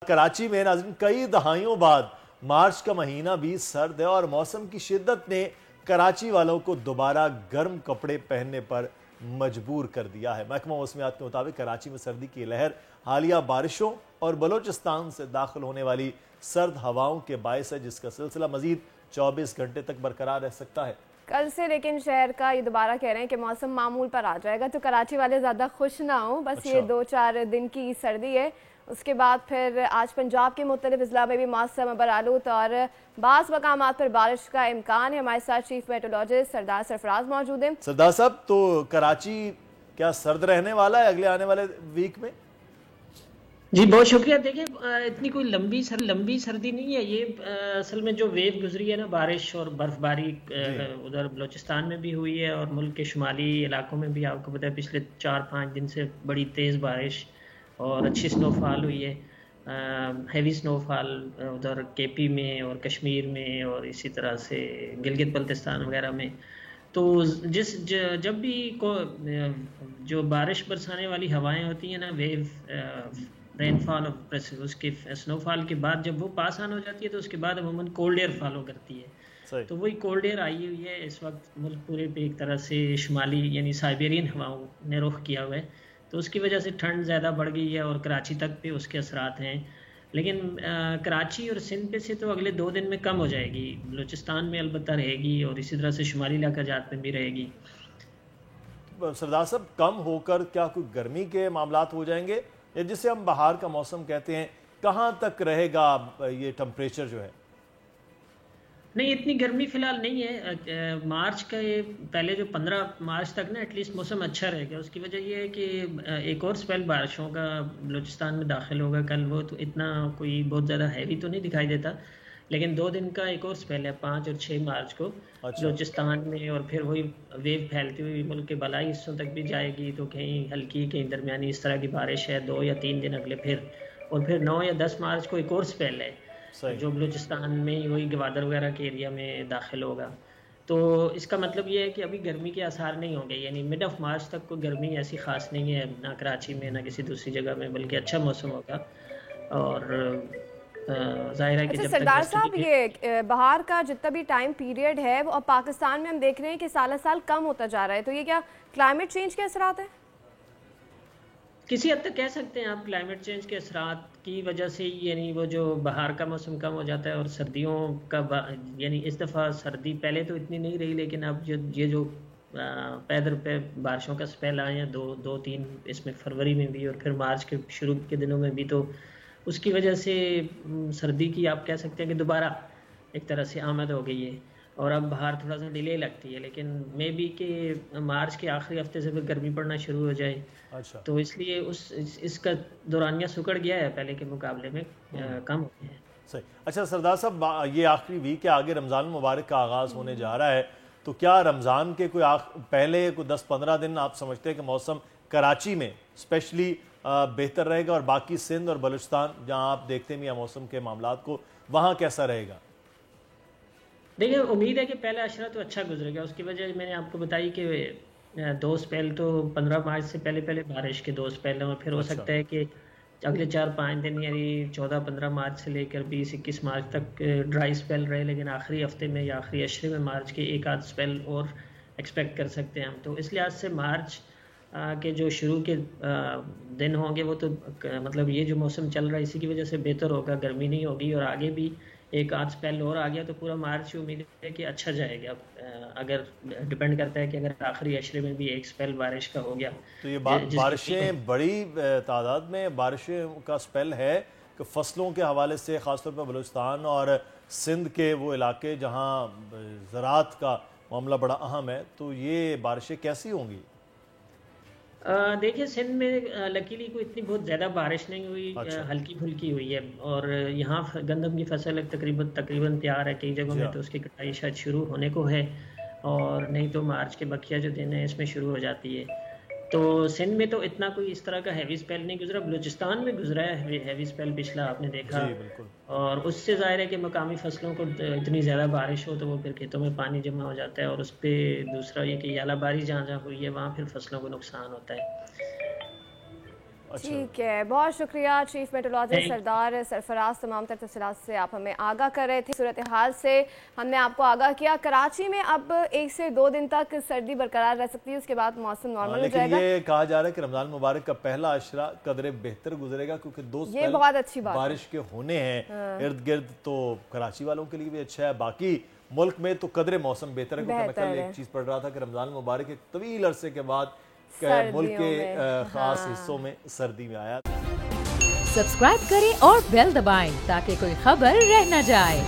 कराची में नाज़रीन कई दहाइयों बाद मार्च का महीना भी सर्द है और मौसम की शिद्दत ने कराची वालों को दोबारा गर्म कपड़े पहनने पर मजबूर कर दिया है। महकमा मौसमियात के मुताबिक कराची में सर्दी की लहर हालिया बारिशों और बलोचिस्तान से दाखिल होने वाली सर्द हवाओं के बायस है, जिसका सिलसिला मजीद 24 घंटे तक बरकरार रह सकता है। कल से लेकिन शहर का ये दोबारा कह रहे हैं कि मौसम मामूल पर आ जाएगा, तो कराची वाले ज़्यादा खुश ना हो। बस ये 2-4 दिन की सर्दी है, उसके बाद फिर आज पंजाब के मुख्तलिफ अजला में भी मौसम बरालूत और बाज़ मकामात पर बारिश का इम्कान है। हमारे साथ चीफ मेट्रोलॉजिस्ट सरदार सरफराज मौजूद हैं। सरदार साहब, तो कराची क्या सर्द रहने वाला है अगले आने वाले वीक में? जी बहुत शुक्रिया। देखिए, इतनी कोई लंबी सर्दी नहीं है ये। असल में जो वेव गुजरी है ना, बारिश और बर्फबारी उधर बलोचिस्तान में भी हुई है और मुल्क के शुमाली इलाकों में भी आपको पता है पिछले 4-5 दिन से बड़ी तेज़ बारिश और अच्छी स्नोफॉल हुई है। हैवी स्नोफॉल उधर केपी में और कश्मीर में और इसी तरह से गिलगित बल्तिस्तान वगैरह में। तो जब भी जो बारिश बरसाने वाली हवाएं होती हैं ना, वेव रेनफॉल और उसके स्नोफॉल के बाद जब वो पास ऑन हो जाती है तो उसके बाद अमूमन कोल्ड एयर फॉलो करती है। तो वही कोल्ड एयर आई हुई है इस वक्त मुल्क पूरे पे एक तरह से शुमाली यानी साइबेरियन हवाओं ने रुख किया हुआ है, तो उसकी वजह से ठंड ज़्यादा बढ़ गई है और कराची तक पे उसके असरात हैं। लेकिन कराची और सिंध पे से तो अगले 2 दिन में कम हो जाएगी, बलूचिस्तान में अलबत्ता रहेगी और इसी तरह से शुमाली इलाका जात में भी रहेगी। सरदार साहब, कम होकर क्या कोई गर्मी के मामलात हो जाएंगे, या जिसे हम बाहर का मौसम कहते हैं, कहाँ तक रहेगा ये टेम्परेचर जो है? नहीं, इतनी गर्मी फिलहाल नहीं है। मार्च का ये पहले जो 15 मार्च तक ना एटलीस्ट मौसम अच्छा रहेगा। उसकी वजह ये है कि एक और स्पेल बारिशों का बलूचिस्तान में दाखिल होगा कल। वो तो इतना कोई बहुत ज़्यादा हैवी तो नहीं दिखाई देता, लेकिन 2 दिन का एक और स्पेल है 5 और 6 मार्च को बलूचिस्तान में, और फिर वही वेव फैलती हुई मुल्क के बलाई हिस्सों तक भी जाएगी। तो कहीं हल्की कहीं दरमियानी इस तरह की बारिश है 2 या 3 दिन अगले फिर, और फिर 9 या 10 मार्च को एक और स्पेल है जो बलूचिस्तान में वही गवादर वगैरह के एरिया में दाखिल होगा। तो इसका मतलब ये है कि अभी गर्मी के आसार नहीं होंगे, यानी मिड ऑफ मार्च तक कोई गर्मी ऐसी खास नहीं है ना कराची में ना किसी दूसरी जगह में, बल्कि अच्छा मौसम होगा। और जाहिर है कि जब सरदार साहब, ये बाहर का जितना भी टाइम पीरियड है वो अब पाकिस्तान में हम देख रहे हैं कि साल साल कम होता जा रहा है, तो ये क्या क्लाइमेट चेंज के असरात है? किसी हद तक कह सकते हैं आप क्लाइमेट चेंज के असरात की वजह से, यानी वो जो बाहर का मौसम कम हो जाता है और सर्दियों का यानी इस दफ़ा सर्दी पहले तो इतनी नहीं रही, लेकिन अब जो पैदर पे बारिशों का स्पेल आए हैं 2-3 इसमें फरवरी में भी और फिर मार्च के शुरू के दिनों में भी, तो उसकी वजह से सर्दी की आप कह सकते हैं कि दोबारा एक तरह से आमद हो गई है और अब बाहर थोड़ा सा डिले लगती है। लेकिन मे बी कि मार्च के आखिरी हफ्ते से फिर गर्मी पड़ना शुरू हो जाए। अच्छा। तो इसलिए इसका दौरानिया सुकड़ गया है पहले के मुकाबले में, कम हो गया है। सही। अच्छा सरदार साहब, ये आखिरी वीक के आगे रमज़ान मुबारक का आगाज़ होने जा रहा है, तो क्या रमज़ान के कोई पहले कोई 10-15 दिन आप समझते हैं कि मौसम कराची में स्पेशली बेहतर रहेगा और बाकी सिंध और बलूचिस्तान जहाँ आप देखते हैं मौसम के मामलात को, वहाँ कैसा रहेगा? देखिए, उम्मीद है कि पहला अशरा तो अच्छा गुजरेगा। उसकी वजह मैंने आपको बताई कि 2 स्पेल तो 15 मार्च से पहले बारिश के 2 स्पेल हैं, और फिर हो सकता है कि अगले 4-5 दिन यानी 14-15 मार्च से लेकर 20-21 मार्च तक ड्राई स्पेल रहे, लेकिन आखिरी हफ्ते में या आखिरी अशरे में मार्च के एक आध स्पेल और एक्सपेक्ट कर सकते हैं हम। तो इस लिहाज से मार्च के जो शुरू के दिन होंगे वो तो मतलब ये जो मौसम चल रहा है इसी की वजह से बेहतर होगा, गर्मी नहीं होगी, और आगे भी एक आध स्पेल और आ गया तो पूरा मार्च उम्मीद है कि अच्छा जाएगा। अगर डिपेंड करता है कि अगर आखिरी अशरे में भी एक स्पेल बारिश का हो गया तो ये बारिशें बड़ी तादाद में बारिशें का स्पेल है कि फसलों के हवाले से ख़ासतौर पर बलूचिस्तान और सिंध के वो इलाके जहाँ ज़राअत का मामला बड़ा अहम है, तो ये बारिशें कैसी होंगी? देखिए, सिंध में लकीली कोई इतनी बहुत ज़्यादा बारिश नहीं हुई। अच्छा। हल्की फुल्की हुई है, और यहाँ गंदम की फसल तकरीबन तैयार है कई जगहों में, तो उसकी कटाई शायद शुरू होने को है, और नहीं तो मार्च के बकिया जो दिन है इसमें शुरू हो जाती है। तो सिंध में तो इतना कोई इस तरह का हैवी स्पेल नहीं गुजरा, बलूचिस्तान में गुजरा है हैवी स्पेल पिछला, आपने देखा। और उससे जाहिर है कि मकामी फसलों को इतनी ज़्यादा बारिश हो तो वो फिर खेतों में पानी जमा हो जाता है, और उस पर दूसरा ये कि यालाबारी जहाँ जहाँ हुई है वहाँ फिर फसलों को नुकसान होता है। ठीक है, बहुत शुक्रिया चीफ मेट्रोलॉजिस्ट सरदार सरफराज, तमाम तर तफसीलात से आप हमें आगाह कर रहे थे। सूरत हाल से हमने आपको आगाह किया। कराची में अब 1 से 2 दिन तक सर्दी बरकरार रह सकती है, उसके बाद मौसम नॉर्मल हो जाएगा। ये कहा जा रहा है कि रमजान मुबारक का पहला अशरा कदरे बेहतर गुजरेगा, क्योंकि 2 ये बहुत अच्छी बात बारिश के होने हैं इर्द गिर्द, तो कराची वालों के लिए भी अच्छा है। बाकी मुल्क में तो कदरे मौसम बेहतर है, क्योंकि मैं कल एक चीज पढ़ रहा था कि रमजान मुबारक एक तवील अरसे के बाद मुल्क के खास हिस्सों में सर्दी में आया। सब्सक्राइब करें और बेल दबाएं ताकि कोई खबर रह न जाए।